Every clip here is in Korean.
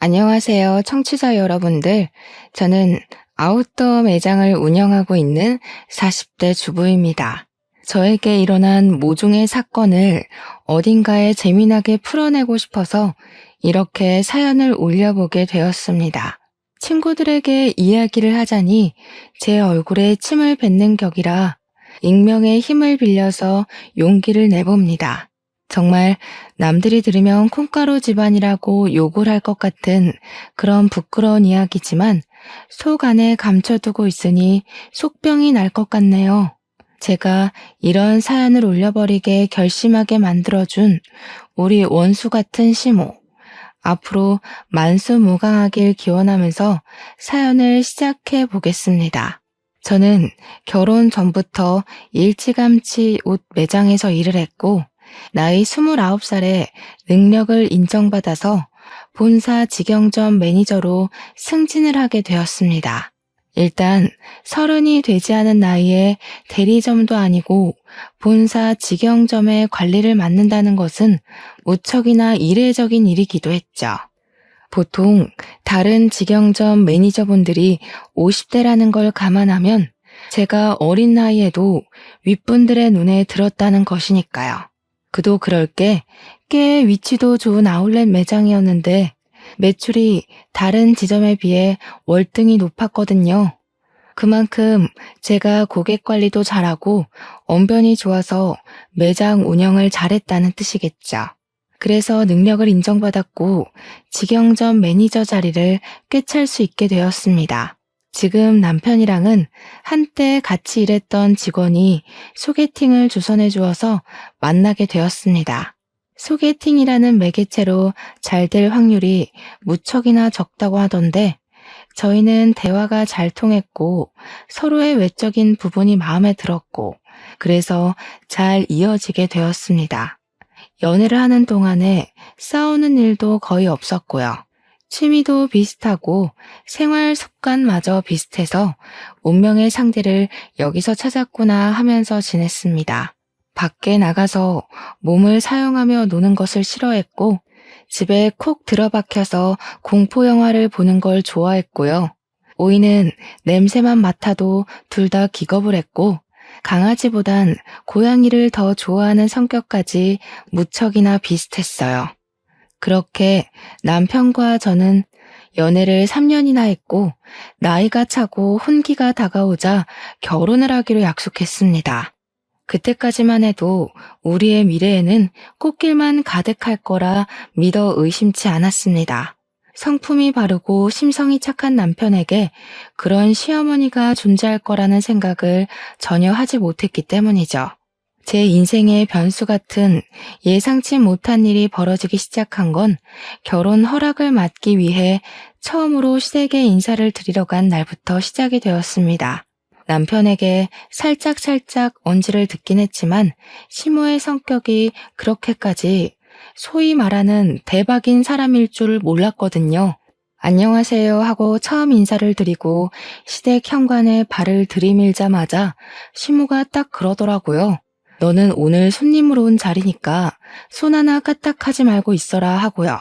안녕하세요, 청취자 여러분들. 저는 아웃도어 매장을 운영하고 있는 40대 주부입니다. 저에게 일어난 모종의 사건을 어딘가에 재미나게 풀어내고 싶어서 이렇게 사연을 올려보게 되었습니다. 친구들에게 이야기를 하자니 제 얼굴에 침을 뱉는 격이라 익명의 힘을 빌려서 용기를 내봅니다. 정말 남들이 들으면 콩가루 집안이라고 욕을 할 것 같은 그런 부끄러운 이야기지만 속 안에 감춰두고 있으니 속병이 날 것 같네요. 제가 이런 사연을 올려버리게 결심하게 만들어준 우리 원수 같은 시모. 앞으로 만수무강하길 기원하면서 사연을 시작해 보겠습니다. 저는 결혼 전부터 일찌감치 옷 매장에서 일을 했고 나이 29살에 능력을 인정받아서 본사 직영점 매니저로 승진을 하게 되었습니다. 일단 30이 되지 않은 나이에 대리점도 아니고 본사 직영점의 관리를 맡는다는 것은 무척이나 이례적인 일이기도 했죠. 보통 다른 직영점 매니저분들이 50대라는 걸 감안하면 제가 어린 나이에도 윗분들의 눈에 들었다는 것이니까요. 그도 그럴 게 꽤 위치도 좋은 아울렛 매장이었는데 매출이 다른 지점에 비해 월등히 높았거든요. 그만큼 제가 고객 관리도 잘하고 언변이 좋아서 매장 운영을 잘했다는 뜻이겠죠. 그래서 능력을 인정받았고 직영점 매니저 자리를 꿰찰 수 있게 되었습니다. 지금 남편이랑은 한때 같이 일했던 직원이 소개팅을 주선해 주어서 만나게 되었습니다. 소개팅이라는 매개체로 잘 될 확률이 무척이나 적다고 하던데 저희는 대화가 잘 통했고 서로의 외적인 부분이 마음에 들었고 그래서 잘 이어지게 되었습니다. 연애를 하는 동안에 싸우는 일도 거의 없었고요. 취미도 비슷하고 생활 습관마저 비슷해서 운명의 상대를 여기서 찾았구나 하면서 지냈습니다. 밖에 나가서 몸을 사용하며 노는 것을 싫어했고 집에 콕 들어박혀서 공포 영화를 보는 걸 좋아했고요. 오이는 냄새만 맡아도 둘 다 기겁을 했고 강아지보단 고양이를 더 좋아하는 성격까지 무척이나 비슷했어요. 그렇게 남편과 저는 연애를 3년이나 했고 나이가 차고 혼기가 다가오자 결혼을 하기로 약속했습니다. 그때까지만 해도 우리의 미래에는 꽃길만 가득할 거라 믿어 의심치 않았습니다. 성품이 바르고 심성이 착한 남편에게 그런 시어머니가 존재할 거라는 생각을 전혀 하지 못했기 때문이죠. 제 인생의 변수 같은 예상치 못한 일이 벌어지기 시작한 건 결혼 허락을 받기 위해 처음으로 시댁에 인사를 드리러 간 날부터 시작이 되었습니다. 남편에게 살짝 언지를 듣긴 했지만 시모의 성격이 그렇게까지 소위 말하는 대박인 사람일 줄 몰랐거든요. 안녕하세요 하고 처음 인사를 드리고 시댁 현관에 발을 들이밀자마자 시모가 딱 그러더라고요. 너는 오늘 손님으로 온 자리니까 손 하나 까딱하지 말고 있어라 하고요.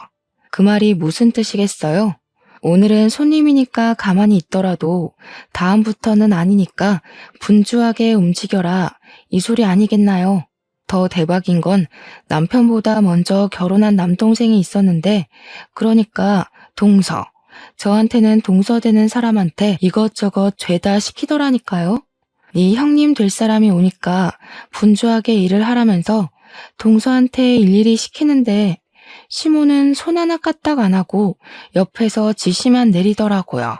그 말이 무슨 뜻이겠어요? 오늘은 손님이니까 가만히 있더라도 다음부터는 아니니까 분주하게 움직여라. 이 소리 아니겠나요? 더 대박인 건 남편보다 먼저 결혼한 남동생이 있었는데 그러니까 동서. 저한테는 동서되는 사람한테 이것저것 죄다 시키더라니까요. 네 형님 될 사람이 오니까 분주하게 일을 하라면서 동서한테 일일이 시키는데 시모는 손 하나 까딱 안 하고 옆에서 지시만 내리더라고요.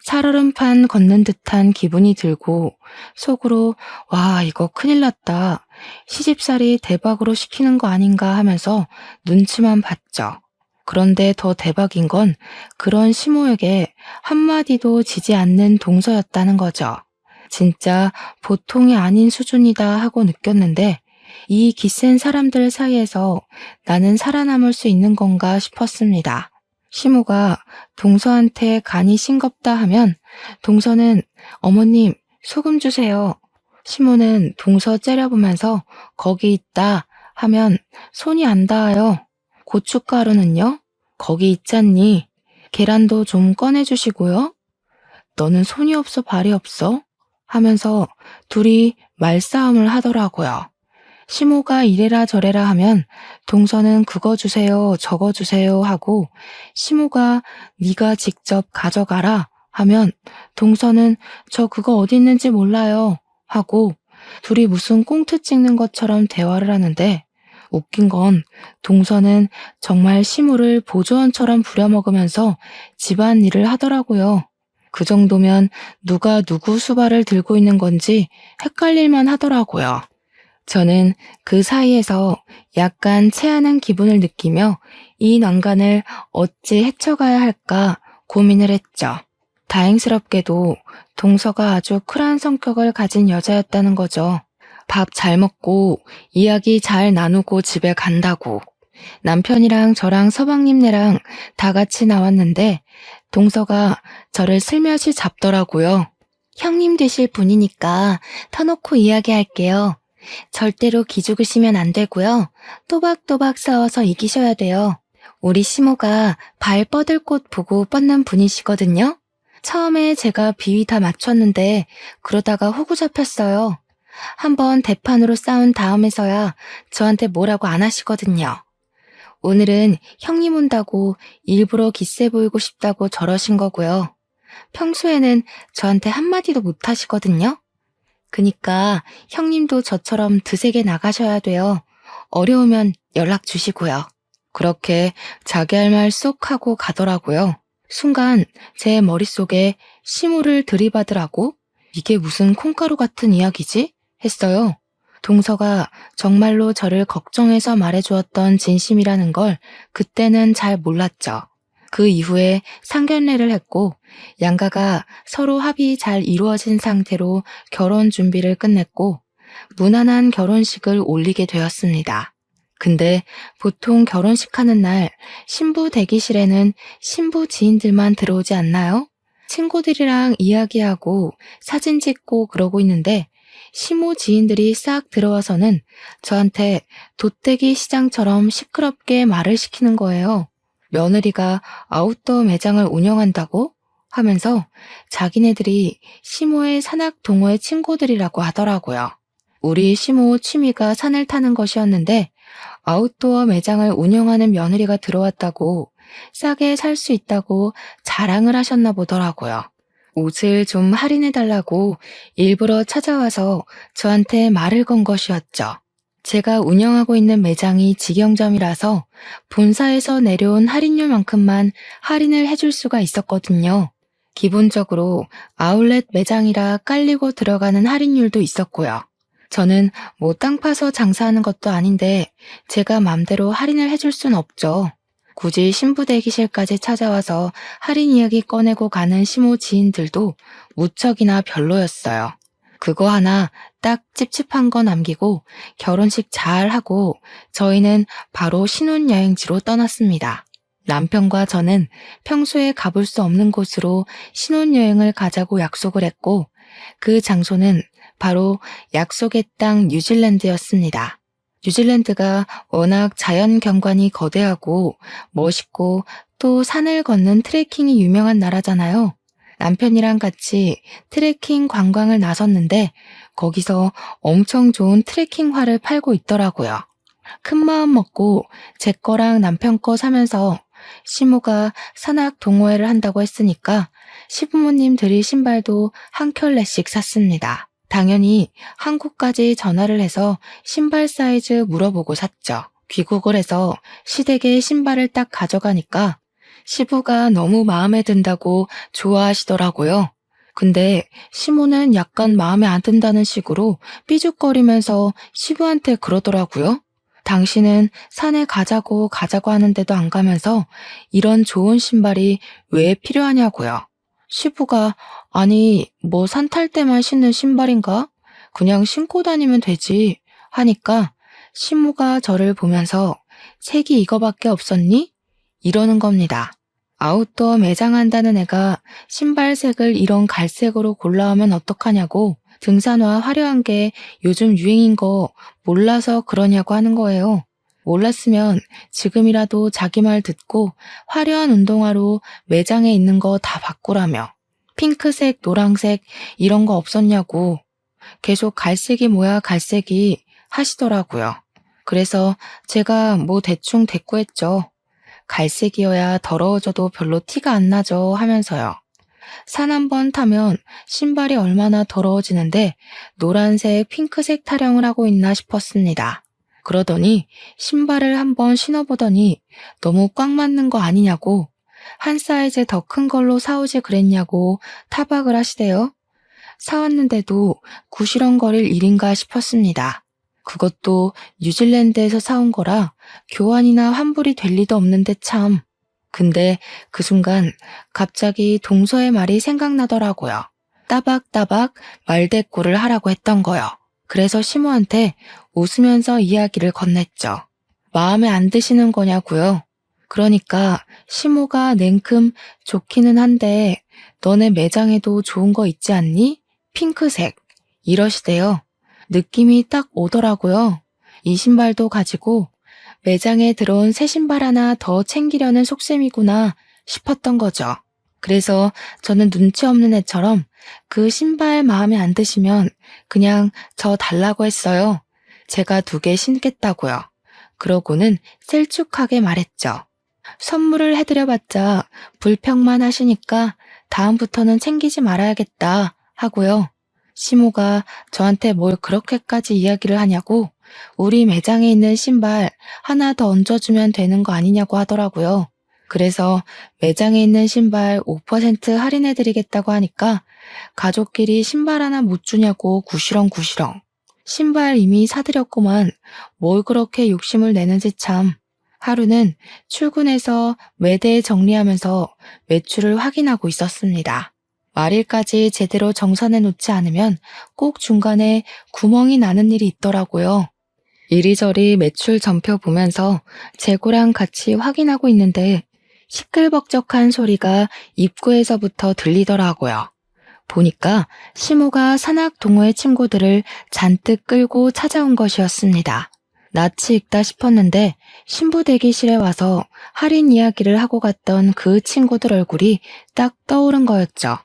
살얼음판 걷는 듯한 기분이 들고 속으로 와 이거 큰일 났다. 시집살이 대박으로 시키는 거 아닌가 하면서 눈치만 봤죠. 그런데 더 대박인 건 그런 시모에게 한마디도 지지 않는 동서였다는 거죠. 진짜 보통이 아닌 수준이다 하고 느꼈는데 이 기센 사람들 사이에서 나는 살아남을 수 있는 건가 싶었습니다. 시모가 동서한테 간이 싱겁다 하면 동서는 어머님 소금 주세요. 시모는 동서 째려보면서 거기 있다 하면 손이 안 닿아요. 고춧가루는요? 거기 있잖니. 계란도 좀 꺼내주시고요. 너는 손이 없어 발이 없어? 하면서 둘이 말싸움을 하더라고요. 시모가 이래라 저래라 하면 동서는 그거 주세요, 저거 주세요 하고 시모가 네가 직접 가져가라 하면 동서는 저 그거 어디 있는지 몰라요 하고 둘이 무슨 꽁트 찍는 것처럼 대화를 하는데 웃긴 건 동서는 정말 시모를 보조원처럼 부려먹으면서 집안일을 하더라고요. 그 정도면 누가 누구 수발을 들고 있는 건지 헷갈릴만 하더라고요. 저는 그 사이에서 약간 체하는 기분을 느끼며 이 난간을 어찌 헤쳐가야 할까 고민을 했죠. 다행스럽게도 동서가 아주 쿨한 성격을 가진 여자였다는 거죠. 밥 잘 먹고 이야기 잘 나누고 집에 간다고. 남편이랑 저랑 서방님네랑 다 같이 나왔는데 동서가 저를 슬며시 잡더라고요. 형님 되실 분이니까 터놓고 이야기할게요. 절대로 기죽으시면 안 되고요. 또박또박 싸워서 이기셔야 돼요. 우리 시모가 발 뻗을 곳 보고 뻗는 분이시거든요. 처음에 제가 비위 다 맞췄는데 그러다가 호구 잡혔어요. 한번 대판으로 싸운 다음에서야 저한테 뭐라고 안 하시거든요. 오늘은 형님 온다고 일부러 기세 보이고 싶다고 저러신 거고요. 평소에는 저한테 한마디도 못 하시거든요. 그니까 형님도 저처럼 드세게 나가셔야 돼요. 어려우면 연락 주시고요. 그렇게 자기 할 말 쏙 하고 가더라고요. 순간 제 머릿속에 시모를 들이받으라고? 이게 무슨 콩가루 같은 이야기지? 했어요. 동서가 정말로 저를 걱정해서 말해주었던 진심이라는 걸 그때는 잘 몰랐죠. 그 이후에 상견례를 했고 양가가 서로 합의 잘 이루어진 상태로 결혼 준비를 끝냈고 무난한 결혼식을 올리게 되었습니다. 근데 보통 결혼식 하는 날 신부 대기실에는 신부 지인들만 들어오지 않나요? 친구들이랑 이야기하고 사진 찍고 그러고 있는데 시모 지인들이 싹 들어와서는 저한테 돗대기 시장처럼 시끄럽게 말을 시키는 거예요. 며느리가 아웃도어 매장을 운영한다고? 하면서 자기네들이 시모의 산악 동호회 친구들이라고 하더라고요. 우리 시모 취미가 산을 타는 것이었는데 아웃도어 매장을 운영하는 며느리가 들어왔다고 싸게 살 수 있다고 자랑을 하셨나 보더라고요. 옷을 좀 할인해달라고 일부러 찾아와서 저한테 말을 건 것이었죠. 제가 운영하고 있는 매장이 직영점이라서 본사에서 내려온 할인율만큼만 할인을 해줄 수가 있었거든요. 기본적으로 아울렛 매장이라 깔리고 들어가는 할인율도 있었고요. 저는 뭐 땅 파서 장사하는 것도 아닌데 제가 맘대로 할인을 해줄 순 없죠. 굳이 신부 대기실까지 찾아와서 할인 이야기 꺼내고 가는 시모 지인들도 무척이나 별로였어요. 그거 하나 딱 찝찝한 거 남기고 결혼식 잘 하고 저희는 바로 신혼여행지로 떠났습니다. 남편과 저는 평소에 가볼 수 없는 곳으로 신혼여행을 가자고 약속을 했고 그 장소는 바로 약속의 땅 뉴질랜드였습니다. 뉴질랜드가 워낙 자연 경관이 거대하고 멋있고 또 산을 걷는 트레킹이 유명한 나라잖아요. 남편이랑 같이 트레킹 관광을 나섰는데 거기서 엄청 좋은 트레킹화를 팔고 있더라고요. 큰 마음 먹고 제 거랑 남편 거 사면서 시모가 산악 동호회를 한다고 했으니까 시부모님 드릴 신발도 한 켤레씩 샀습니다. 당연히 한국까지 전화를 해서 신발 사이즈 물어보고 샀죠. 귀국을 해서 시댁에 신발을 딱 가져가니까 시부가 너무 마음에 든다고 좋아하시더라고요. 근데 시모는 약간 마음에 안 든다는 식으로 삐죽거리면서 시부한테 그러더라고요. 당신은 산에 가자고 하는데도 안 가면서 이런 좋은 신발이 왜 필요하냐고요. 시부가 아니 뭐 산 탈 때만 신는 신발인가? 그냥 신고 다니면 되지 하니까 시모가 저를 보면서 색이 이거밖에 없었니? 이러는 겁니다. 아웃도어 매장한다는 애가 신발색을 이런 갈색으로 골라오면 어떡하냐고 등산화 화려한 게 요즘 유행인 거 몰라서 그러냐고 하는 거예요. 몰랐으면 지금이라도 자기 말 듣고 화려한 운동화로 매장에 있는 거 다 바꾸라며. 핑크색, 노란색 이런 거 없었냐고 계속 갈색이 뭐야 갈색이 하시더라고요. 그래서 제가 뭐 대충 대꾸했죠. 갈색이어야 더러워져도 별로 티가 안 나죠 하면서요. 산 한 번 타면 신발이 얼마나 더러워지는데 노란색, 핑크색 타령을 하고 있나 싶었습니다. 그러더니 신발을 한번 신어보더니 너무 꽉 맞는 거 아니냐고 한 사이즈 더 큰 걸로 사오지 그랬냐고 타박을 하시대요. 사왔는데도 구시렁거릴 일인가 싶었습니다. 그것도 뉴질랜드에서 사온 거라 교환이나 환불이 될 리도 없는데 참. 근데 그 순간 갑자기 동서의 말이 생각나더라고요. 따박따박 말대꾸를 하라고 했던 거요. 그래서 시모한테 웃으면서 이야기를 건넸죠. 마음에 안 드시는 거냐고요. 그러니까 시모가 냉큼 좋기는 한데 너네 매장에도 좋은 거 있지 않니? 핑크색. 이러시대요. 느낌이 딱 오더라고요. 이 신발도 가지고 매장에 들어온 새 신발 하나 더 챙기려는 속셈이구나 싶었던 거죠. 그래서 저는 눈치 없는 애처럼 그 신발 마음에 안 드시면 그냥 저 달라고 했어요. 제가 2개 신겠다고요. 그러고는 셀쭉하게 말했죠. 선물을 해드려봤자 불평만 하시니까 다음부터는 챙기지 말아야겠다 하고요. 시모가 저한테 뭘 그렇게까지 이야기를 하냐고 우리 매장에 있는 신발 하나 더 얹어주면 되는 거 아니냐고 하더라고요. 그래서 매장에 있는 신발 5% 할인해드리겠다고 하니까 가족끼리 신발 하나 못 주냐고 구시렁구시렁. 신발 이미 사드렸구만 뭘 그렇게 욕심을 내는지 참. 하루는 출근해서 매대 정리하면서 매출을 확인하고 있었습니다. 말일까지 제대로 정산해 놓지 않으면 꼭 중간에 구멍이 나는 일이 있더라고요. 이리저리 매출 전표 보면서 재고랑 같이 확인하고 있는데 시끌벅적한 소리가 입구에서부터 들리더라고요. 보니까 시모가 산악 동호회 친구들을 잔뜩 끌고 찾아온 것이었습니다. 낯이 익다 싶었는데 신부 대기실에 와서 할인 이야기를 하고 갔던 그 친구들 얼굴이 딱 떠오른 거였죠.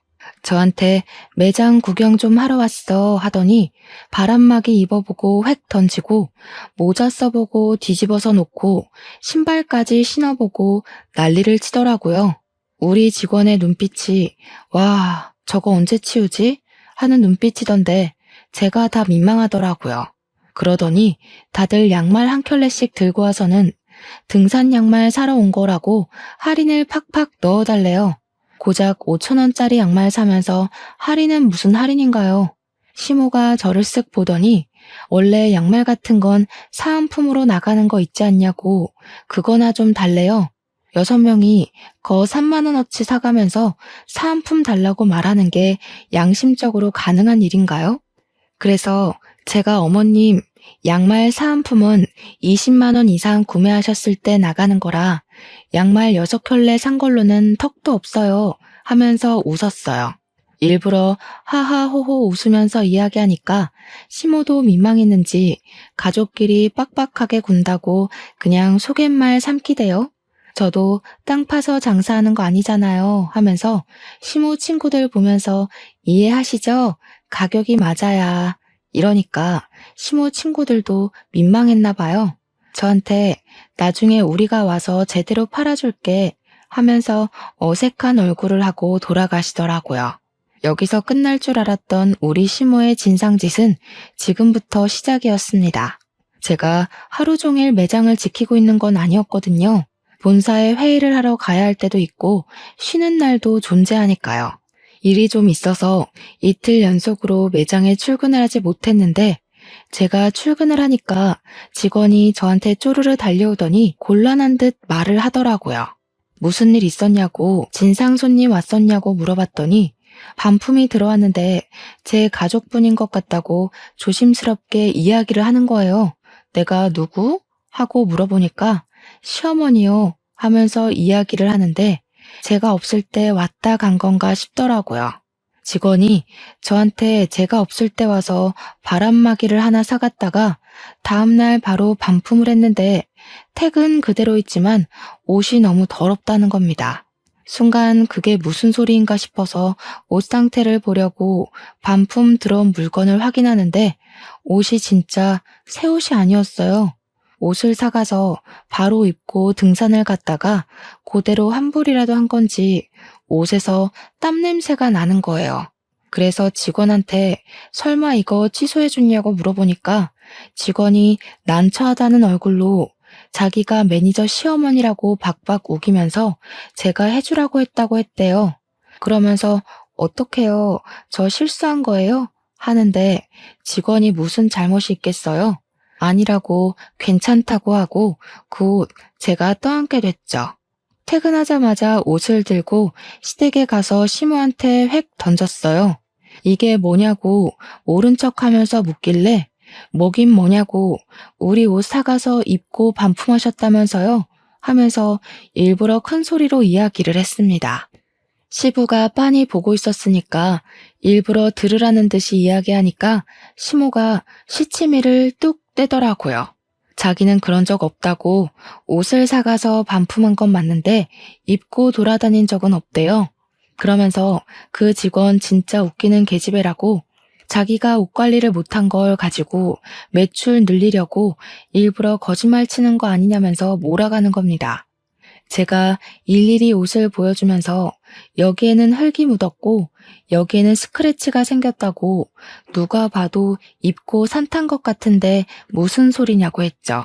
저한테 매장 구경 좀 하러 왔어 하더니 바람막이 입어보고 획 던지고 모자 써보고 뒤집어서 놓고 신발까지 신어보고 난리를 치더라고요. 우리 직원의 눈빛이 와 저거 언제 치우지? 하는 눈빛이던데 제가 다 민망하더라고요. 그러더니 다들 양말 한 켤레씩 들고 와서는 등산 양말 사러 온 거라고 할인을 팍팍 넣어달래요. 고작 5,000원짜리 양말 사면서 할인은 무슨 할인인가요? 시모가 저를 쓱 보더니 원래 양말 같은 건 사은품으로 나가는 거 있지 않냐고 그거나 좀 달래요. 6명이 거 3만원어치 사가면서 사은품 달라고 말하는 게 양심적으로 가능한 일인가요? 그래서 제가 어머님 양말 사은품은 20만 원 이상 구매하셨을 때 나가는 거라 양말 6켤레 산 걸로는 턱도 없어요 하면서 웃었어요. 일부러 하하호호 웃으면서 이야기하니까 시모도 민망했는지 가족끼리 빡빡하게 군다고 그냥 속갯말 삼키대요. 저도 땅 파서 장사하는 거 아니잖아요 하면서 시모 친구들 보면서 이해하시죠? 가격이 맞아야. 이러니까 시모 친구들도 민망했나 봐요. 저한테 나중에 우리가 와서 제대로 팔아줄게 하면서 어색한 얼굴을 하고 돌아가시더라고요. 여기서 끝날 줄 알았던 우리 시모의 진상짓은 지금부터 시작이었습니다. 제가 하루 종일 매장을 지키고 있는 건 아니었거든요. 본사에 회의를 하러 가야 할 때도 있고 쉬는 날도 존재하니까요. 일이 좀 있어서 이틀 연속으로 매장에 출근을 하지 못했는데 제가 출근을 하니까 직원이 저한테 쪼르르 달려오더니 곤란한 듯 말을 하더라고요. 무슨 일 있었냐고 진상 손님 왔었냐고 물어봤더니 반품이 들어왔는데 제 가족분인 것 같다고 조심스럽게 이야기를 하는 거예요. 내가 누구? 하고 물어보니까 시어머니요 하면서 이야기를 하는데 제가 없을 때 왔다 간 건가 싶더라고요. 직원이 저한테 제가 없을 때 와서 바람막이를 하나 사갔다가 다음날 바로 반품을 했는데 택은 그대로 있지만 옷이 너무 더럽다는 겁니다. 순간 그게 무슨 소리인가 싶어서 옷 상태를 보려고 반품 들어온 물건을 확인하는데 옷이 진짜 새 옷이 아니었어요. 옷을 사가서 바로 입고 등산을 갔다가 그대로 환불이라도 한 건지 옷에서 땀 냄새가 나는 거예요. 그래서 직원한테 설마 이거 취소해줬냐고 물어보니까 직원이 난처하다는 얼굴로 자기가 매니저 시어머니라고 박박 우기면서 제가 해주라고 했다고 했대요. 그러면서 어떡해요? 저 실수한 거예요? 하는데 직원이 무슨 잘못이 있겠어요? 아니라고 괜찮다고 하고 곧 제가 떠안게 됐죠. 퇴근하자마자 옷을 들고 시댁에 가서 시모한테 획 던졌어요. 이게 뭐냐고 모른 척하면서 묻길래 뭐긴 뭐냐고 우리 옷 사가서 입고 반품하셨다면서요? 하면서 일부러 큰 소리로 이야기를 했습니다. 시부가 빤히 보고 있었으니까 일부러 들으라는 듯이 이야기하니까 시모가 시치미를 뚝 떼더라고요. 자기는 그런 적 없다고 옷을 사가서 반품한 건 맞는데 입고 돌아다닌 적은 없대요. 그러면서 그 직원 진짜 웃기는 계집애라고 자기가 옷 관리를 못한 걸 가지고 매출 늘리려고 일부러 거짓말 치는 거 아니냐면서 몰아가는 겁니다. 제가 일일이 옷을 보여주면서 여기에는 흙이 묻었고 여기에는 스크래치가 생겼다고 누가 봐도 입고 산탄 것 같은데 무슨 소리냐고 했죠.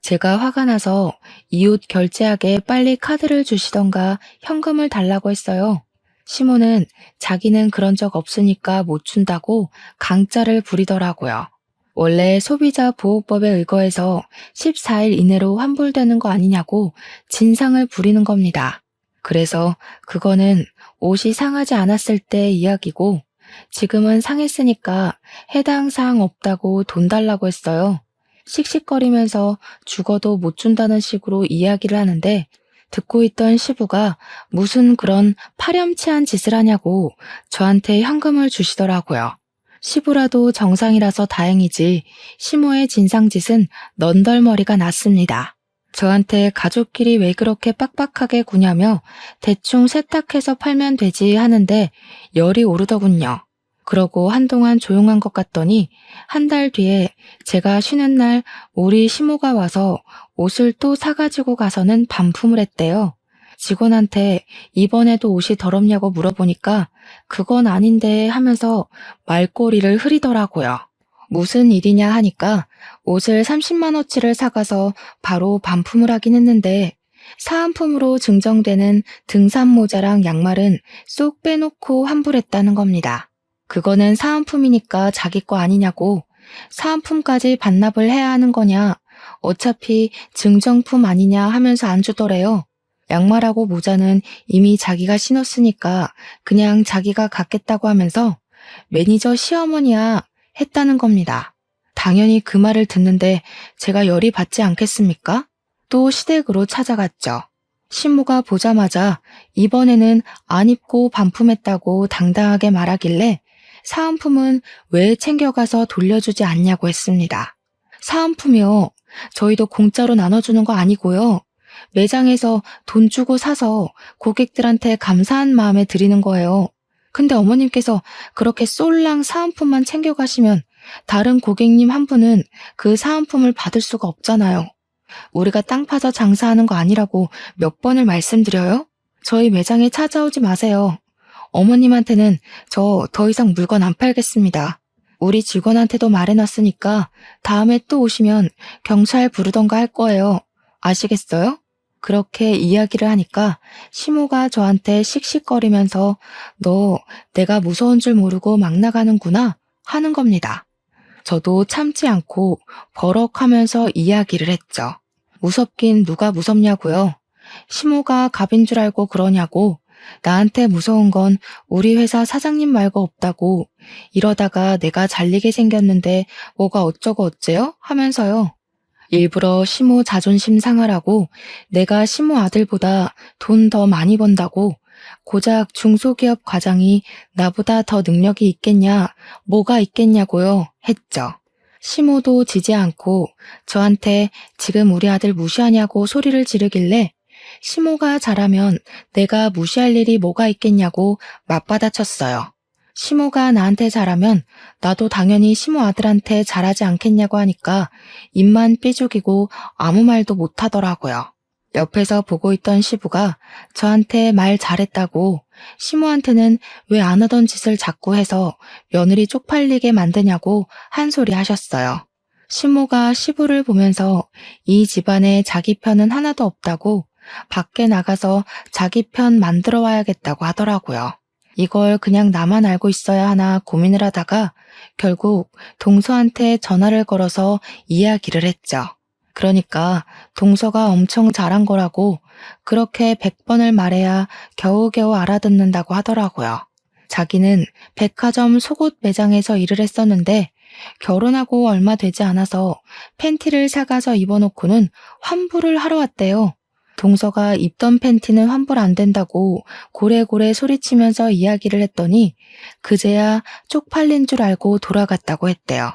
제가 화가 나서 이 옷 결제하게 빨리 카드를 주시던가 현금을 달라고 했어요. 시모는 자기는 그런 적 없으니까 못 준다고 강짜를 부리더라고요. 원래 소비자 보호법에 의거해서 14일 이내로 환불되는 거 아니냐고 진상을 부리는 겁니다. 그래서 그거는 옷이 상하지 않았을 때 이야기고 지금은 상했으니까 해당 사항 없다고 돈 달라고 했어요. 씩씩거리면서 죽어도 못 준다는 식으로 이야기를 하는데 듣고 있던 시부가 무슨 그런 파렴치한 짓을 하냐고 저한테 현금을 주시더라고요. 시부라도 정상이라서 다행이지 시모의 진상짓은 넌덜머리가 났습니다. 저한테 가족끼리 왜 그렇게 빡빡하게 구냐며 대충 세탁해서 팔면 되지 하는데 열이 오르더군요. 그러고 한동안 조용한 것 같더니 한 달 뒤에 제가 쉬는 날 우리 시모가 와서 옷을 또 사가지고 가서는 반품을 했대요. 직원한테 이번에도 옷이 더럽냐고 물어보니까 그건 아닌데 하면서 말꼬리를 흐리더라고요. 무슨 일이냐 하니까 옷을 30만 원치를 사가서 바로 반품을 하긴 했는데 사은품으로 증정되는 등산 모자랑 양말은 쏙 빼놓고 환불했다는 겁니다. 그거는 사은품이니까 자기 거 아니냐고 사은품까지 반납을 해야 하는 거냐 어차피 증정품 아니냐 하면서 안 주더래요. 양말하고 모자는 이미 자기가 신었으니까 그냥 자기가 갖겠다고 하면서 매니저 시어머니야 했다는 겁니다. 당연히 그 말을 듣는데 제가 열이 받지 않겠습니까? 또 시댁으로 찾아갔죠. 신모가 보자마자 이번에는 안 입고 반품했다고 당당하게 말하길래 사은품은 왜 챙겨가서 돌려주지 않냐고 했습니다. 사은품이요. 저희도 공짜로 나눠주는 거 아니고요. 매장에서 돈 주고 사서 고객들한테 감사한 마음에 드리는 거예요. 근데 어머님께서 그렇게 쏠랑 사은품만 챙겨가시면 다른 고객님 한 분은 그 사은품을 받을 수가 없잖아요. 우리가 땅 파서 장사하는 거 아니라고 몇 번을 말씀드려요? 저희 매장에 찾아오지 마세요. 어머님한테는 저 더 이상 물건 안 팔겠습니다. 우리 직원한테도 말해놨으니까 다음에 또 오시면 경찰 부르던가 할 거예요. 아시겠어요? 그렇게 이야기를 하니까 시모가 저한테 씩씩거리면서 너 내가 무서운 줄 모르고 막 나가는구나 하는 겁니다. 저도 참지 않고 버럭하면서 이야기를 했죠. 무섭긴 누가 무섭냐고요. 시모가 갑인 줄 알고 그러냐고. 나한테 무서운 건 우리 회사 사장님 말고 없다고. 이러다가 내가 잘리게 생겼는데 뭐가 어쩌고 어째요? 하면서요. 일부러 시모 자존심 상하라고 내가 시모 아들보다 돈 더 많이 번다고 고작 중소기업 과장이 나보다 더 능력이 있겠냐, 뭐가 있겠냐고요 했죠. 시모도 지지 않고 저한테 지금 우리 아들 무시하냐고 소리를 지르길래 시모가 잘하면 내가 무시할 일이 뭐가 있겠냐고 맞받아쳤어요. 시모가 나한테 잘하면 나도 당연히 시모 아들한테 잘하지 않겠냐고 하니까 입만 삐죽이고 아무 말도 못하더라고요. 옆에서 보고 있던 시부가 저한테 말 잘했다고 시모한테는 왜 안 하던 짓을 자꾸 해서 며느리 쪽팔리게 만드냐고 한 소리 하셨어요. 시모가 시부를 보면서 이 집안에 자기 편은 하나도 없다고 밖에 나가서 자기 편 만들어 와야겠다고 하더라고요. 이걸 그냥 나만 알고 있어야 하나 고민을 하다가 결국 동서한테 전화를 걸어서 이야기를 했죠. 그러니까 동서가 엄청 잘한 거라고 그렇게 100번을 말해야 겨우겨우 알아듣는다고 하더라고요. 자기는 백화점 속옷 매장에서 일을 했었는데 결혼하고 얼마 되지 않아서 팬티를 사가서 입어놓고는 환불을 하러 왔대요. 동서가 입던 팬티는 환불 안 된다고 고래고래 소리치면서 이야기를 했더니 그제야 쪽팔린 줄 알고 돌아갔다고 했대요.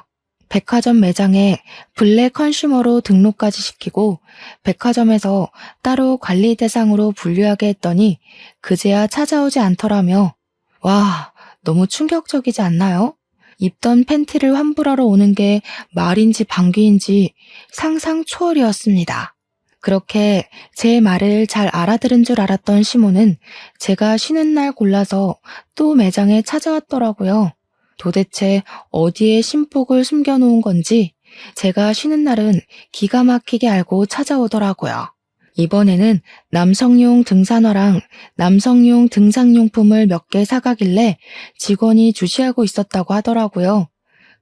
백화점 매장에 블랙 컨슈머로 등록까지 시키고 백화점에서 따로 관리 대상으로 분류하게 했더니 그제야 찾아오지 않더라며. 와, 너무 충격적이지 않나요? 입던 팬티를 환불하러 오는 게 말인지 방귀인지 상상 초월이었습니다. 그렇게 제 말을 잘 알아들은 줄 알았던 시모는 제가 쉬는 날 골라서 또 매장에 찾아왔더라고요. 도대체 어디에 신복을 숨겨놓은 건지 제가 쉬는 날은 기가 막히게 알고 찾아오더라고요. 이번에는 남성용 등산화랑 남성용 등산용품을 몇 개 사가길래 직원이 주시하고 있었다고 하더라고요.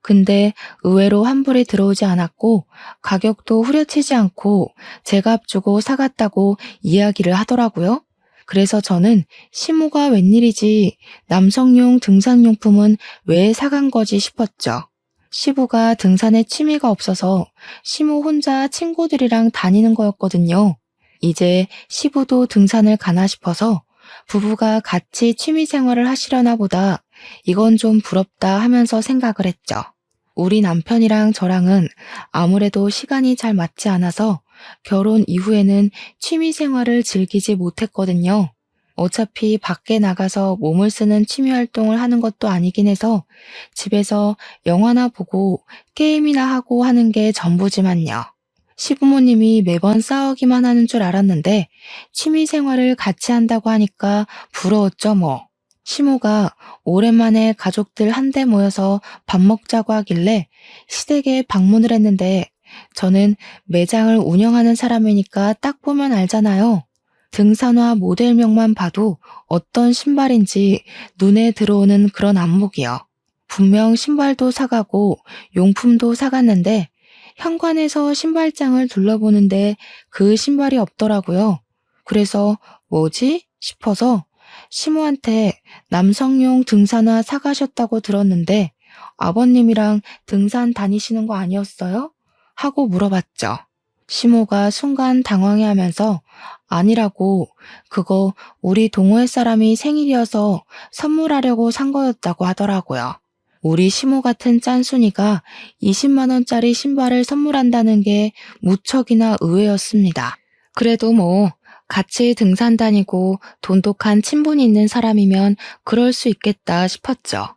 근데 의외로 환불이 들어오지 않았고 가격도 후려치지 않고 제값 주고 사갔다고 이야기를 하더라고요. 그래서 저는 시모가 웬일이지 남성용 등산용품은 왜 사간 거지 싶었죠. 시부가 등산에 취미가 없어서 시모 혼자 친구들이랑 다니는 거였거든요. 이제 시부도 등산을 가나 싶어서 부부가 같이 취미 생활을 하시려나 보다 이건 좀 부럽다 하면서 생각을 했죠. 우리 남편이랑 저랑은 아무래도 시간이 잘 맞지 않아서 결혼 이후에는 취미 생활을 즐기지 못했거든요. 어차피 밖에 나가서 몸을 쓰는 취미 활동을 하는 것도 아니긴 해서 집에서 영화나 보고 게임이나 하고 하는 게 전부지만요. 시부모님이 매번 싸우기만 하는 줄 알았는데 취미 생활을 같이 한다고 하니까 부러웠죠 뭐. 시모가 오랜만에 가족들 한데 모여서 밥 먹자고 하길래 시댁에 방문을 했는데 저는 매장을 운영하는 사람이니까 딱 보면 알잖아요. 등산화 모델명만 봐도 어떤 신발인지 눈에 들어오는 그런 안목이요. 분명 신발도 사가고 용품도 사갔는데 현관에서 신발장을 둘러보는데 그 신발이 없더라고요. 그래서 뭐지? 싶어서 시모한테 남성용 등산화 사가셨다고 들었는데 아버님이랑 등산 다니시는 거 아니었어요? 하고 물어봤죠. 시모가 순간 당황해하면서 아니라고 그거 우리 동호회 사람이 생일이어서 선물하려고 산 거였다고 하더라고요. 우리 시모 같은 짠순이가 20만 원짜리 신발을 선물한다는 게 무척이나 의외였습니다. 그래도 뭐 같이 등산 다니고 돈독한 친분이 있는 사람이면 그럴 수 있겠다 싶었죠.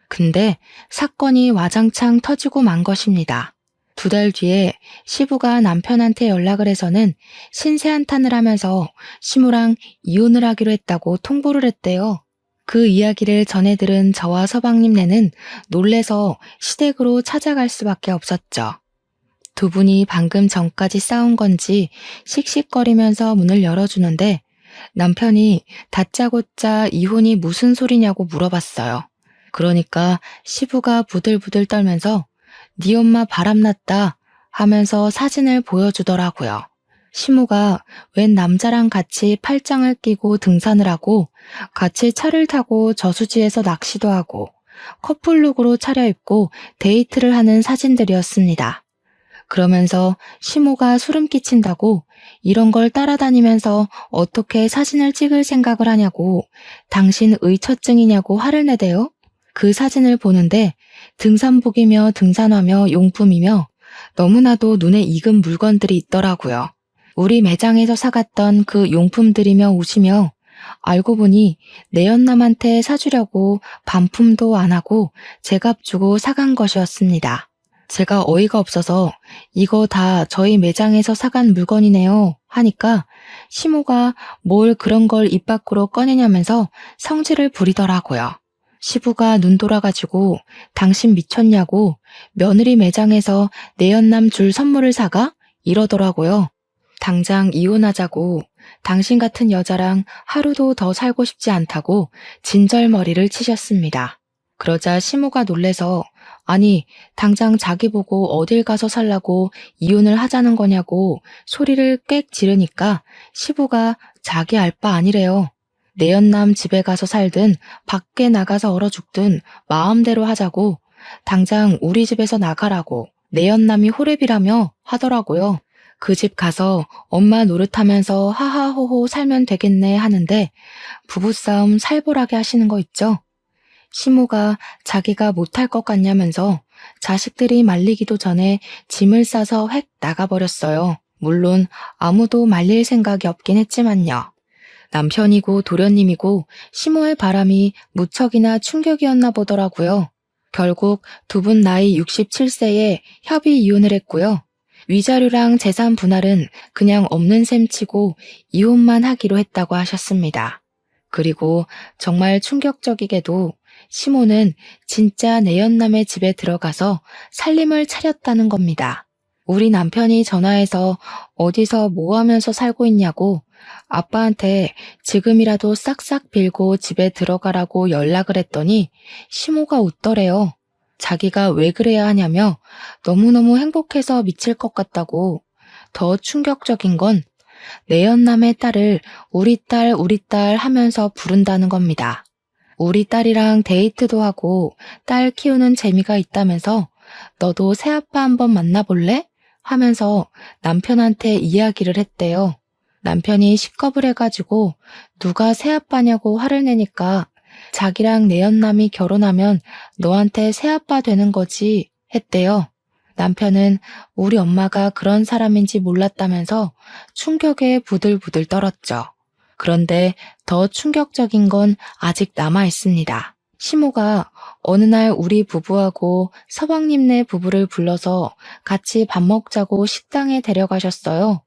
근데 사건이 와장창 터지고 만 것입니다. 2달 뒤에 시부가 남편한테 연락을 해서는 신세 한탄을 하면서 시모랑 이혼을 하기로 했다고 통보를 했대요. 그 이야기를 전해 들은 저와 서방님네는 놀래서 시댁으로 찾아갈 수밖에 없었죠. 두 분이 방금 전까지 싸운 건지 씩씩거리면서 문을 열어주는데 남편이 다짜고짜 이혼이 무슨 소리냐고 물어봤어요. 그러니까 시부가 부들부들 떨면서 네 엄마 바람났다 하면서 사진을 보여주더라고요. 시모가 웬 남자랑 같이 팔짱을 끼고 등산을 하고 같이 차를 타고 저수지에서 낚시도 하고 커플룩으로 차려입고 데이트를 하는 사진들이었습니다. 그러면서 시모가 소름 끼친다고 이런 걸 따라다니면서 어떻게 사진을 찍을 생각을 하냐고 당신 의처증이냐고 화를 내대요. 그 사진을 보는데 등산복이며 등산화며 용품이며 너무나도 눈에 익은 물건들이 있더라고요. 우리 매장에서 사갔던 그 용품들이며 옷이며 알고 보니 내연남한테 사주려고 반품도 안 하고 제값 주고 사간 것이었습니다. 제가 어이가 없어서 이거 다 저희 매장에서 사간 물건이네요 하니까 시모가 뭘 그런 걸 입 밖으로 꺼내냐면서 성질을 부리더라고요. 시부가 눈 돌아가지고 당신 미쳤냐고 며느리 매장에서 내연남 줄 선물을 사가? 이러더라고요. 당장 이혼하자고 당신 같은 여자랑 하루도 더 살고 싶지 않다고 진절머리를 치셨습니다. 그러자 시모가 놀래서 아니 당장 자기 보고 어딜 가서 살라고 이혼을 하자는 거냐고 소리를 꽥 지르니까 시부가 자기 알 바 아니래요. 내연남 집에 가서 살든 밖에 나가서 얼어 죽든 마음대로 하자고 당장 우리 집에서 나가라고 내연남이 호랩이라며 하더라고요. 그 집 가서 엄마 노릇하면서 하하호호 살면 되겠네 하는데 부부싸움 살벌하게 하시는 거 있죠? 시모가 자기가 못할 것 같냐면서 자식들이 말리기도 전에 짐을 싸서 획 나가버렸어요. 물론 아무도 말릴 생각이 없긴 했지만요. 남편이고 도련님이고 시모의 바람이 무척이나 충격이었나 보더라고요. 결국 두 분 나이 67세에 협의 이혼을 했고요. 위자료랑 재산 분할은 그냥 없는 셈 치고 이혼만 하기로 했다고 하셨습니다. 그리고 정말 충격적이게도 시모는 진짜 내연남의 집에 들어가서 살림을 차렸다는 겁니다. 우리 남편이 전화해서 어디서 뭐 하면서 살고 있냐고 아빠한테 지금이라도 싹싹 빌고 집에 들어가라고 연락을 했더니 시모가 웃더래요. 자기가 왜 그래야 하냐며 너무너무 행복해서 미칠 것 같다고. 더 충격적인 건 내연남의 딸을 우리 딸 하면서 부른다는 겁니다. 우리 딸이랑 데이트도 하고 딸 키우는 재미가 있다면서 너도 새아빠 한번 만나볼래? 하면서 남편한테 이야기를 했대요. 남편이 식겁을 해가지고 누가 새아빠냐고 화를 내니까 자기랑 내연남이 결혼하면 너한테 새아빠 되는 거지 했대요. 남편은 우리 엄마가 그런 사람인지 몰랐다면서 충격에 부들부들 떨었죠. 그런데 더 충격적인 건 아직 남아 있습니다. 시모가 어느 날 우리 부부하고 서방님네 부부를 불러서 같이 밥 먹자고 식당에 데려가셨어요.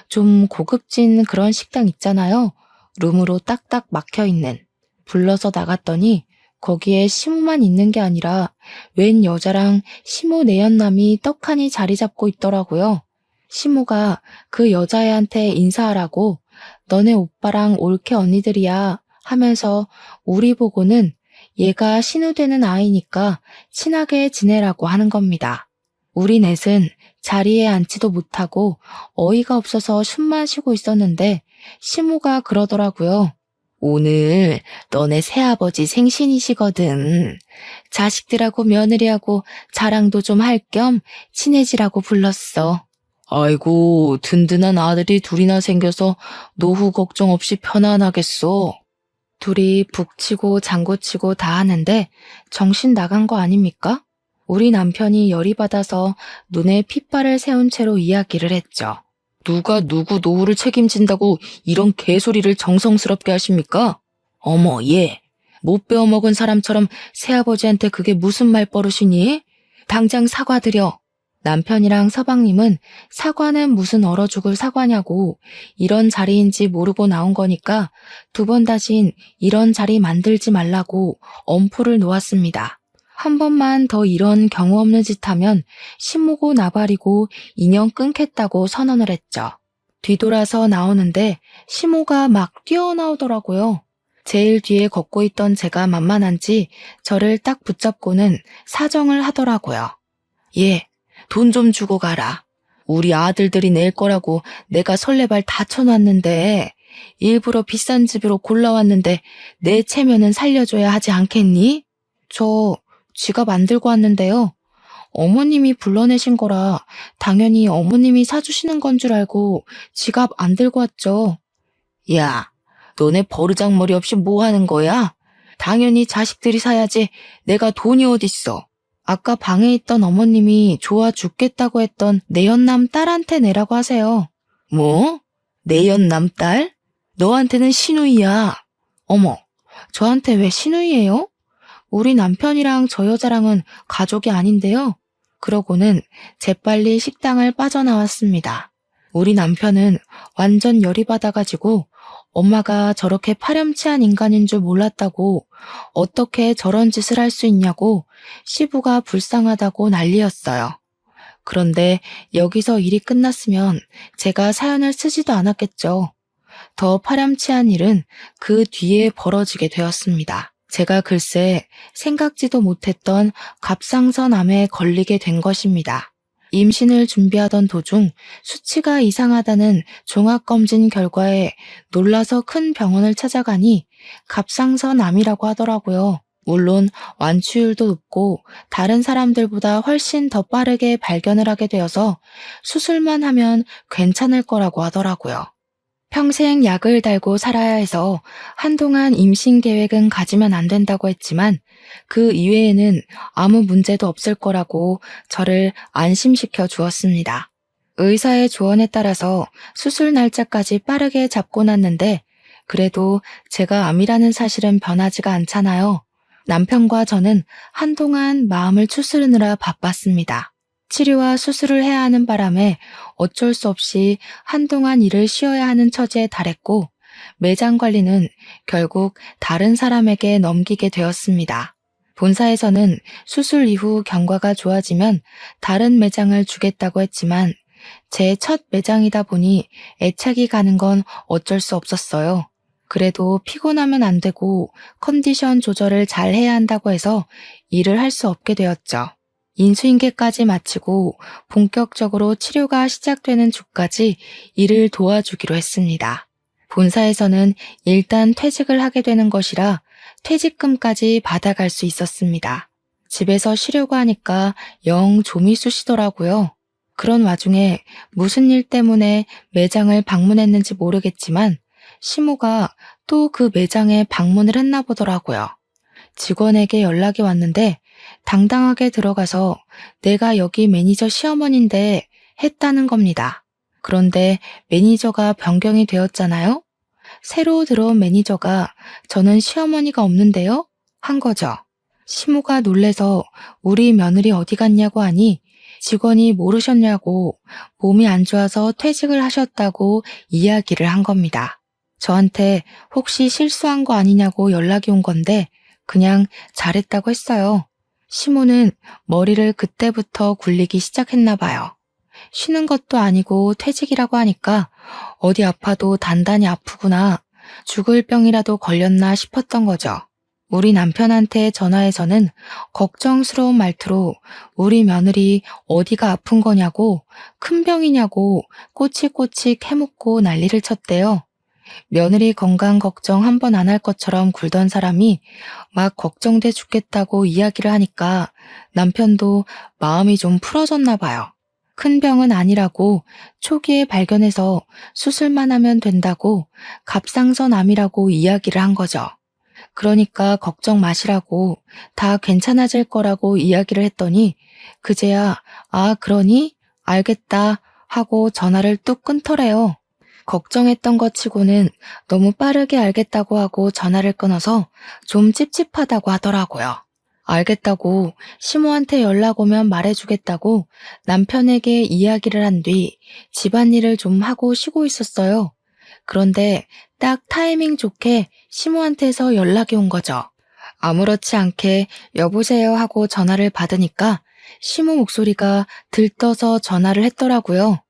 좀 고급진 그런 식당 있잖아요. 룸으로 딱딱 막혀있는. 불러서 나갔더니 거기에 시모만 있는 게 아니라 웬 여자랑 시모 내연남이 떡하니 자리 잡고 있더라고요. 시모가 그 여자애한테 인사하라고 너네 오빠랑 올케 언니들이야 하면서 우리 보고는 얘가 신우되는 아이니까 친하게 지내라고 하는 겁니다. 우리 넷은 자리에 앉지도 못하고 어이가 없어서 숨만 쉬고 있었는데 시모가 그러더라고요. 오늘 너네 새아버지 생신이시거든. 자식들하고 며느리하고 자랑도 좀 할 겸 친해지라고 불렀어. 아이고, 든든한 아들이 둘이나 생겨서 노후 걱정 없이 편안하겠어. 둘이 북치고 장구치고 다 하는데 정신 나간 거 아닙니까? 우리 남편이 열이 받아서 눈에 핏발을 세운 채로 이야기를 했죠. 누가 누구 노후를 책임진다고 이런 개소리를 정성스럽게 하십니까? 어머, 얘. 못 배워먹은 사람처럼 새아버지한테 그게 무슨 말버릇이니? 당장 사과드려. 남편이랑 서방님은 사과는 무슨 얼어 죽을 사과냐고 이런 자리인지 모르고 나온 거니까 두 번 다신 이런 자리 만들지 말라고 엄포를 놓았습니다. 한 번만 더 이런 경우 없는 짓 하면 신무고 나발이고 인연 끊겠다고 선언을 했죠. 뒤돌아서 나오는데 시모가 막 뛰어나오더라고요. 제일 뒤에 걷고 있던 제가 만만한지 저를 딱 붙잡고는 사정을 하더라고요. 얘, 돈 좀 주고 가라. 우리 아들들이 낼 거라고 내가 설레발 다 쳐놨는데 일부러 비싼 집으로 골라왔는데 내 체면은 살려줘야 하지 않겠니? 저 지갑 안 들고 왔는데요. 어머님이 불러내신 거라 당연히 어머님이 사주시는 건 줄 알고 지갑 안 들고 왔죠. 야, 너네 버르장머리 없이 뭐 하는 거야? 당연히 자식들이 사야지 내가 돈이 어딨어. 아까 방에 있던 어머님이 좋아 죽겠다고 했던 내연남 딸한테 내라고 하세요. 뭐? 내연남 딸? 너한테는 시누이야. 어머, 저한테 왜 시누이예요? 우리 남편이랑 저 여자랑은 가족이 아닌데요. 그러고는 재빨리 식당을 빠져나왔습니다. 우리 남편은 완전 열이 받아가지고 엄마가 저렇게 파렴치한 인간인 줄 몰랐다고 어떻게 저런 짓을 할 수 있냐고 시부가 불쌍하다고 난리였어요. 그런데 여기서 일이 끝났으면 제가 사연을 쓰지도 않았겠죠. 더 파렴치한 일은 그 뒤에 벌어지게 되었습니다. 제가 글쎄 생각지도 못했던 갑상선암에 걸리게 된 것입니다. 임신을 준비하던 도중 수치가 이상하다는 종합검진 결과에 놀라서 큰 병원을 찾아가니 갑상선암이라고 하더라고요. 물론 완치율도 높고 다른 사람들보다 훨씬 더 빠르게 발견을 하게 되어서 수술만 하면 괜찮을 거라고 하더라고요. 평생 약을 달고 살아야 해서 한동안 임신 계획은 가지면 안 된다고 했지만 그 이외에는 아무 문제도 없을 거라고 저를 안심시켜 주었습니다. 의사의 조언에 따라서 수술 날짜까지 빠르게 잡고 났는데 그래도 제가 암이라는 사실은 변하지가 않잖아요. 남편과 저는 한동안 마음을 추스르느라 바빴습니다. 치료와 수술을 해야 하는 바람에 어쩔 수 없이 한동안 일을 쉬어야 하는 처지에 달했고 매장 관리는 결국 다른 사람에게 넘기게 되었습니다. 본사에서는 수술 이후 경과가 좋아지면 다른 매장을 주겠다고 했지만 제 첫 매장이다 보니 애착이 가는 건 어쩔 수 없었어요. 그래도 피곤하면 안 되고 컨디션 조절을 잘 해야 한다고 해서 일을 할 수 없게 되었죠. 인수인계까지 마치고 본격적으로 치료가 시작되는 주까지 일을 도와주기로 했습니다. 본사에서는 일단 퇴직을 하게 되는 것이라 퇴직금까지 받아갈 수 있었습니다. 집에서 쉬려고 하니까 영 좀이 쑤시더라고요. 그런 와중에 무슨 일 때문에 매장을 방문했는지 모르겠지만 시모가 또 그 매장에 방문을 했나 보더라고요. 직원에게 연락이 왔는데 당당하게 들어가서 내가 여기 매니저 시어머니인데 했다는 겁니다. 그런데 매니저가 변경이 되었잖아요? 새로 들어온 매니저가 저는 시어머니가 없는데요? 한 거죠. 시모가 놀래서 우리 며느리 어디 갔냐고 하니 직원이 모르셨냐고 몸이 안 좋아서 퇴직을 하셨다고 이야기를 한 겁니다. 저한테 혹시 실수한 거 아니냐고 연락이 온 건데 그냥 잘했다고 했어요. 시모는 머리를 그때부터 굴리기 시작했나 봐요. 쉬는 것도 아니고 퇴직이라고 하니까 어디 아파도 단단히 아프구나, 죽을 병이라도 걸렸나 싶었던 거죠. 우리 남편한테 전화해서는 걱정스러운 말투로 우리 며느리 어디가 아픈 거냐고, 큰 병이냐고 꼬치꼬치 캐묻고 난리를 쳤대요. 며느리 건강 걱정 한 번 안 할 것처럼 굴던 사람이 막 걱정돼 죽겠다고 이야기를 하니까 남편도 마음이 좀 풀어졌나 봐요. 큰 병은 아니라고 초기에 발견해서 수술만 하면 된다고 갑상선암이라고 이야기를 한 거죠. 그러니까 걱정 마시라고 다 괜찮아질 거라고 이야기를 했더니 그제야 아 그러니? 알겠다 하고 전화를 뚝 끊더래요. 걱정했던 것 치고는 너무 빠르게 알겠다고 하고 전화를 끊어서 좀 찝찝하다고 하더라고요. 알겠다고 시모한테 연락 오면 말해주겠다고 남편에게 이야기를 한 뒤 집안일을 좀 하고 쉬고 있었어요. 그런데 딱 타이밍 좋게 시모한테서 연락이 온 거죠. 아무렇지 않게 여보세요 하고 전화를 받으니까 시모 목소리가 들떠서 전화를 했더라고요.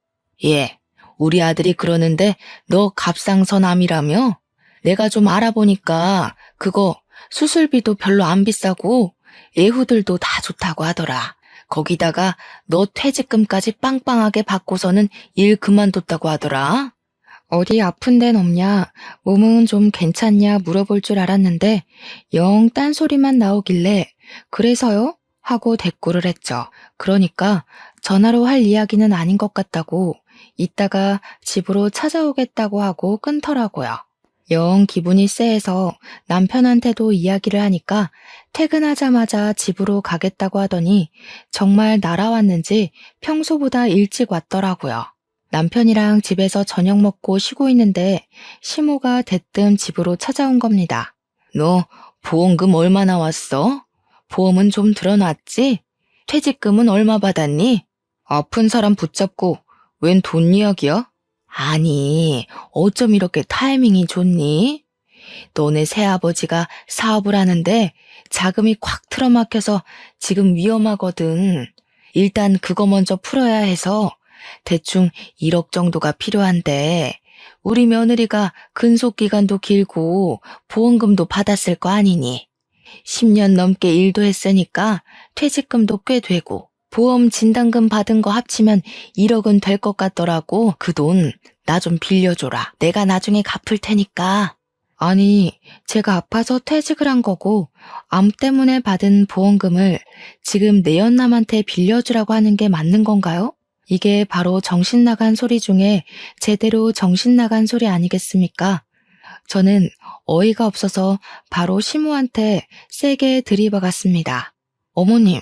예. 우리 아들이 그러는데 너 갑상선암이라며? 내가 좀 알아보니까 그거 수술비도 별로 안 비싸고 예후들도 다 좋다고 하더라. 거기다가 너 퇴직금까지 빵빵하게 받고서는 일 그만뒀다고 하더라. 어디 아픈 데는 없냐, 몸은 좀 괜찮냐 물어볼 줄 알았는데 영 딴소리만 나오길래 그래서요? 하고 대꾸를 했죠. 그러니까 전화로 할 이야기는 아닌 것 같다고 이따가 집으로 찾아오겠다고 하고 끊더라고요. 영 기분이 쎄해서 남편한테도 이야기를 하니까 퇴근하자마자 집으로 가겠다고 하더니 정말 날아왔는지 평소보다 일찍 왔더라고요. 남편이랑 집에서 저녁 먹고 쉬고 있는데 시모가 대뜸 집으로 찾아온 겁니다. 너 보험금 얼마 나왔어? 보험은 좀 들어놨지? 퇴직금은 얼마 받았니? 아픈 사람 붙잡고 웬 돈 이야기야? 아니, 어쩜 이렇게 타이밍이 좋니? 너네 새아버지가 사업을 하는데 자금이 콱 틀어막혀서 지금 위험하거든. 일단 그거 먼저 풀어야 해서 대충 1억 정도가 필요한데 우리 며느리가 근속기간도 길고 보험금도 받았을 거 아니니. 10년 넘게 일도 했으니까 퇴직금도 꽤 되고 보험 진단금 받은 거 합치면 1억은 될 것 같더라고. 그 돈 나 좀 빌려줘라. 내가 나중에 갚을 테니까. 아니, 제가 아파서 퇴직을 한 거고 암 때문에 받은 보험금을 지금 내연남한테 빌려주라고 하는 게 맞는 건가요? 이게 바로 정신 나간 소리 중에 제대로 정신 나간 소리 아니겠습니까? 저는 어이가 없어서 바로 시모한테 세게 들이박았습니다. 어머님,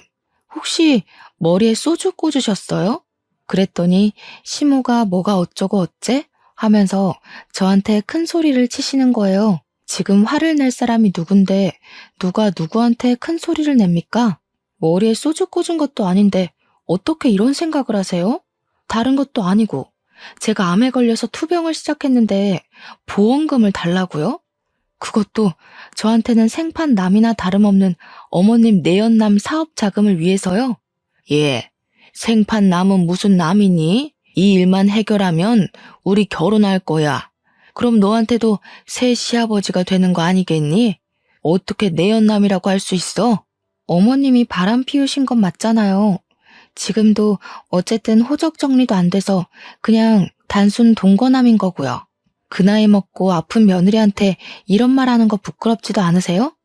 혹시 머리에 소주 꽂으셨어요? 그랬더니 시모가 뭐가 어쩌고 어째? 하면서 저한테 큰 소리를 치시는 거예요. 지금 화를 낼 사람이 누군데 누가 누구한테 큰 소리를 냅니까? 머리에 소주 꽂은 것도 아닌데 어떻게 이런 생각을 하세요? 다른 것도 아니고 제가 암에 걸려서 투병을 시작했는데 보험금을 달라고요? 그것도 저한테는 생판남이나 다름없는 어머님 내연남 사업 자금을 위해서요? 예, 생판남은 무슨 남이니? 이 일만 해결하면 우리 결혼할 거야. 그럼 너한테도 새 시아버지가 되는 거 아니겠니? 어떻게 내연남이라고 할 수 있어? 어머님이 바람 피우신 건 맞잖아요. 지금도 어쨌든 호적 정리도 안 돼서 그냥 단순 동거남인 거고요. 그 나이 먹고 아픈 며느리한테 이런 말 하는 거 부끄럽지도 않으세요?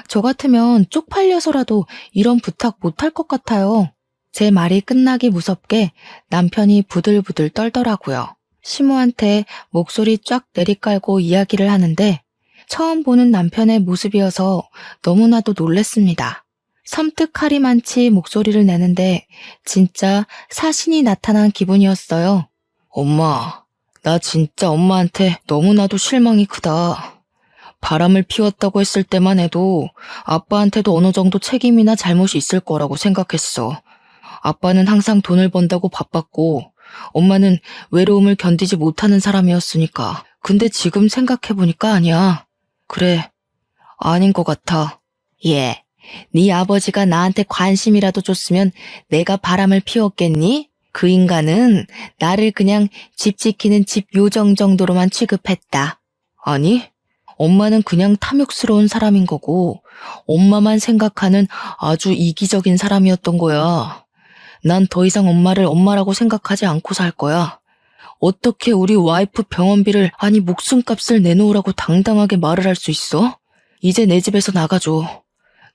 저 같으면 쪽팔려서라도 이런 부탁 못할 것 같아요. 제 말이 끝나기 무섭게 남편이 부들부들 떨더라고요. 시모한테 목소리 쫙 내리깔고 이야기를 하는데 처음 보는 남편의 모습이어서 너무나도 놀랬습니다. 섬뜩하리만치 목소리를 내는데 진짜 사신이 나타난 기분이었어요. 엄마, 나 진짜 엄마한테 너무나도 실망이 크다. 바람을 피웠다고 했을 때만 해도 아빠한테도 어느 정도 책임이나 잘못이 있을 거라고 생각했어. 아빠는 항상 돈을 번다고 바빴고 엄마는 외로움을 견디지 못하는 사람이었으니까. 근데 지금 생각해보니까 아니야. 그래, 아닌 것 같아. 예, 네 아버지가 나한테 관심이라도 줬으면 내가 바람을 피웠겠니? 그 인간은 나를 그냥 집 지키는 집 요정 정도로만 취급했다. 아니, 엄마는 그냥 탐욕스러운 사람인 거고 엄마만 생각하는 아주 이기적인 사람이었던 거야. 난 더 이상 엄마를 엄마라고 생각하지 않고 살 거야. 어떻게 우리 와이프 병원비를 아니 목숨값을 내놓으라고 당당하게 말을 할 수 있어? 이제 내 집에서 나가줘.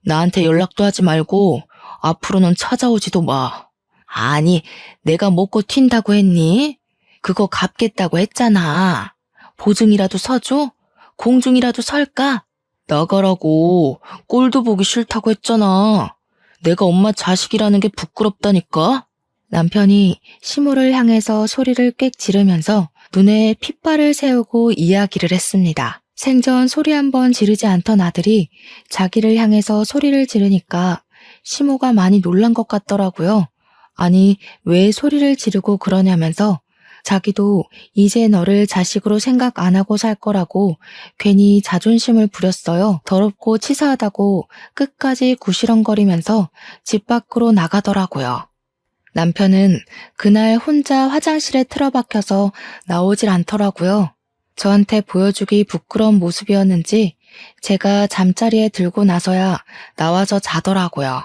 나한테 연락도 하지 말고 앞으로는 찾아오지도 마. 아니, 내가 먹고 튄다고 했니? 그거 갚겠다고 했잖아. 보증이라도 서줘? 공중이라도 설까? 나가라고. 꼴도 보기 싫다고 했잖아. 내가 엄마 자식이라는 게 부끄럽다니까? 남편이 시모를 향해서 소리를 꽥 지르면서 눈에 핏발을 세우고 이야기를 했습니다. 생전 소리 한번 지르지 않던 아들이 자기를 향해서 소리를 지르니까 시모가 많이 놀란 것 같더라고요. 아니, 왜 소리를 지르고 그러냐면서 자기도 이제 너를 자식으로 생각 안 하고 살 거라고 괜히 자존심을 부렸어요. 더럽고 치사하다고 끝까지 구시렁거리면서 집 밖으로 나가더라고요. 남편은 그날 혼자 화장실에 틀어박혀서 나오질 않더라고요. 저한테 보여주기 부끄러운 모습이었는지 제가 잠자리에 들고 나서야 나와서 자더라고요.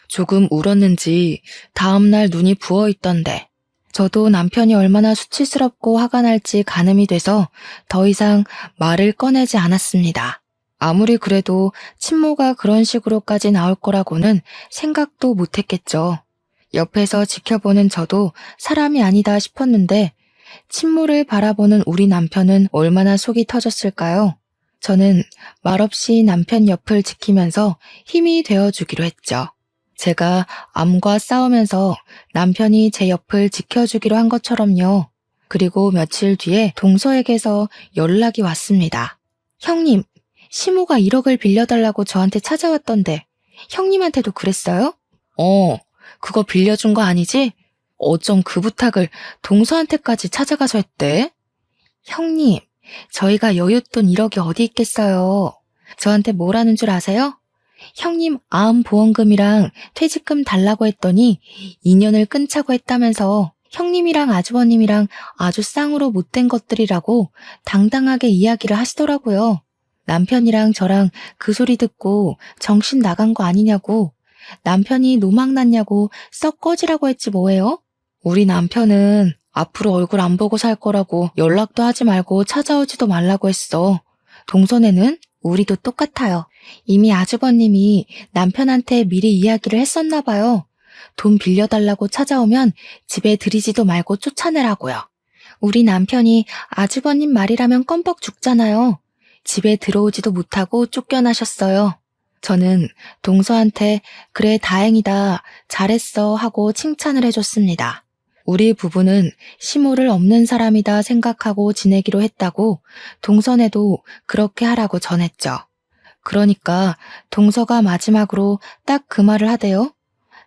조금 울었는지 다음날 눈이 부어있던데 저도 남편이 얼마나 수치스럽고 화가 날지 가늠이 돼서 더 이상 말을 꺼내지 않았습니다. 아무리 그래도 친모가 그런 식으로까지 나올 거라고는 생각도 못했겠죠. 옆에서 지켜보는 저도 사람이 아니다 싶었는데 친모를 바라보는 우리 남편은 얼마나 속이 터졌을까요? 저는 말없이 남편 옆을 지키면서 힘이 되어주기로 했죠. 제가 암과 싸우면서 남편이 제 옆을 지켜주기로 한 것처럼요. 그리고 며칠 뒤에 동서에게서 연락이 왔습니다. 형님, 시모가 1억을 빌려달라고 저한테 찾아왔던데 형님한테도 그랬어요? 그거 빌려준 거 아니지? 어쩜 그 부탁을 동서한테까지 찾아가서 했대? 형님, 저희가 여윳돈 1억이 어디 있겠어요. 저한테 뭐라는 줄 아세요? 형님 암보험금이랑 퇴직금 달라고 했더니 2년을 끊자고 했다면서 형님이랑 아주버님이랑 아주 쌍으로 못된 것들이라고 당당하게 이야기를 하시더라고요. 남편이랑 저랑 그 소리 듣고 정신 나간 거 아니냐고, 남편이 노망났냐고 썩 꺼지라고 했지 뭐예요? 우리 남편은 앞으로 얼굴 안 보고 살 거라고 연락도 하지 말고 찾아오지도 말라고 했어. 동선에는 우리도 똑같아요. 이미 아주버님이 남편한테 미리 이야기를 했었나 봐요. 돈 빌려달라고 찾아오면 집에 들이지도 말고 쫓아내라고요. 우리 남편이 아주버님 말이라면 껌뻑 죽잖아요. 집에 들어오지도 못하고 쫓겨나셨어요. 저는 동서한테 그래 다행이다, 잘했어 하고 칭찬을 해줬습니다. 우리 부부는 시모를 없는 사람이다 생각하고 지내기로 했다고 동선에도 그렇게 하라고 전했죠. 그러니까 동서가 마지막으로 딱 그 말을 하대요.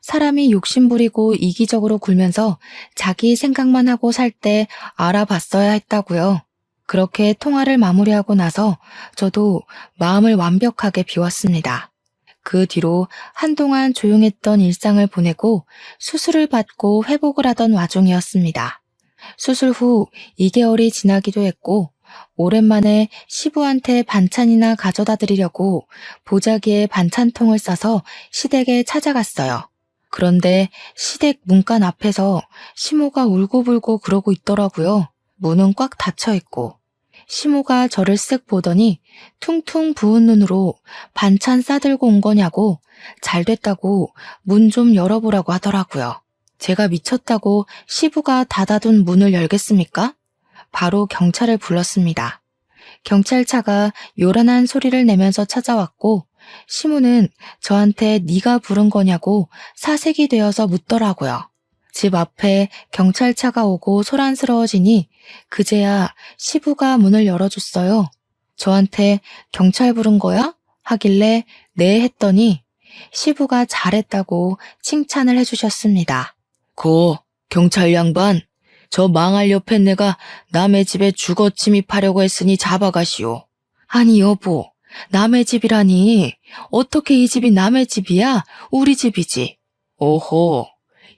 사람이 욕심부리고 이기적으로 굴면서 자기 생각만 하고 살 때 알아봤어야 했다고요. 그렇게 통화를 마무리하고 나서 저도 마음을 완벽하게 비웠습니다. 그 뒤로 한동안 조용했던 일상을 보내고 수술을 받고 회복을 하던 와중이었습니다. 수술 후 2개월이 지나기도 했고 오랜만에 시부한테 반찬이나 가져다 드리려고 보자기에 반찬통을 싸서 시댁에 찾아갔어요. 그런데 시댁 문간 앞에서 시모가 울고불고 그러고 있더라고요. 문은 꽉 닫혀 있고. 시모가 저를 쓱 보더니 퉁퉁 부은 눈으로 반찬 싸들고 온 거냐고 잘 됐다고 문 좀 열어보라고 하더라고요. 제가 미쳤다고 시부가 닫아둔 문을 열겠습니까? 바로 경찰을 불렀습니다. 경찰차가 요란한 소리를 내면서 찾아왔고 시모는 저한테 네가 부른 거냐고 사색이 되어서 묻더라고요. 집 앞에 경찰차가 오고 소란스러워지니 그제야 시부가 문을 열어줬어요. 저한테 경찰 부른 거야? 하길래 네 했더니 시부가 잘했다고 칭찬을 해주셨습니다. 경찰 양반, 저 망할 옆에 내가 남의 집에 주거 침입하려고 했으니 잡아가시오. 아니 여보, 남의 집이라니 어떻게 이 집이 남의 집이야? 우리 집이지. 오호,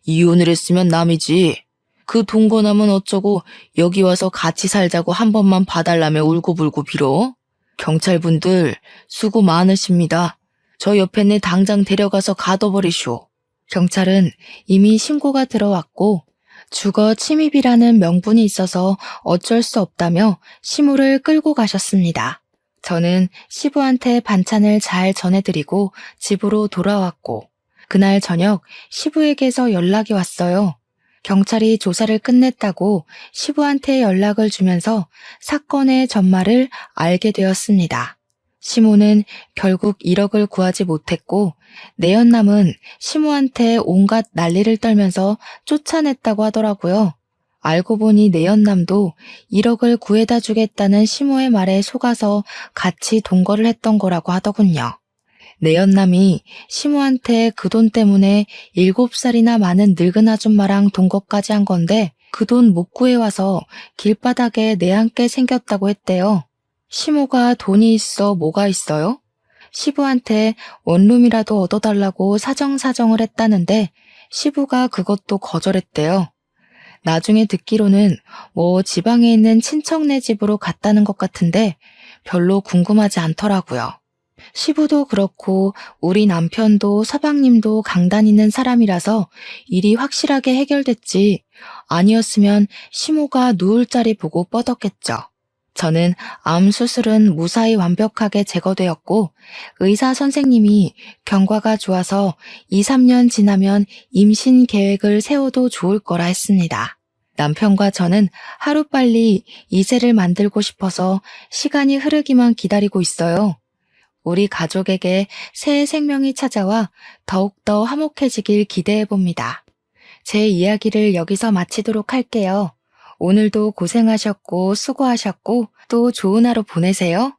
이혼을 했으면 남이지. 그 동거남은 어쩌고 여기 와서 같이 살자고 한 번만 봐달라며 울고불고 빌어? 경찰분들 수고 많으십니다. 저 옆에 내 당장 데려가서 가둬버리쇼. 경찰은 이미 신고가 들어왔고 주거 침입이라는 명분이 있어서 어쩔 수 없다며 시모를 끌고 가셨습니다. 저는 시부한테 반찬을 잘 전해드리고 집으로 돌아왔고 그날 저녁 시부에게서 연락이 왔어요. 경찰이 조사를 끝냈다고 시부한테 연락을 주면서 사건의 전말을 알게 되었습니다. 시모는 결국 1억을 구하지 못했고 내연남은 시모한테 온갖 난리를 떨면서 쫓아냈다고 하더라고요. 알고 보니 내연남도 1억을 구해다 주겠다는 시모의 말에 속아서 같이 동거를 했던 거라고 하더군요. 내연남이 시모한테 그 돈 때문에 7살이나 많은 늙은 아줌마랑 동거까지 한 건데 그 돈 못 구해와서 길바닥에 내앉게 생겼다고 했대요. 시모가 돈이 있어 뭐가 있어요? 시부한테 원룸이라도 얻어달라고 사정사정을 했다는데 시부가 그것도 거절했대요. 나중에 듣기로는 지방에 있는 친척네 집으로 갔다는 것 같은데 별로 궁금하지 않더라고요. 시부도 그렇고 우리 남편도 서방님도 강단 있는 사람이라서 일이 확실하게 해결됐지 아니었으면 시모가 누울 자리 보고 뻗었겠죠. 저는 암 수술은 무사히 완벽하게 제거되었고 의사 선생님이 경과가 좋아서 2, 3년 지나면 임신 계획을 세워도 좋을 거라 했습니다. 남편과 저는 하루빨리 이세를 만들고 싶어서 시간이 흐르기만 기다리고 있어요. 우리 가족에게 새 생명이 찾아와 더욱더 화목해지길 기대해 봅니다. 제 이야기를 여기서 마치도록 할게요. 오늘도 고생하셨고 수고하셨고 또 좋은 하루 보내세요.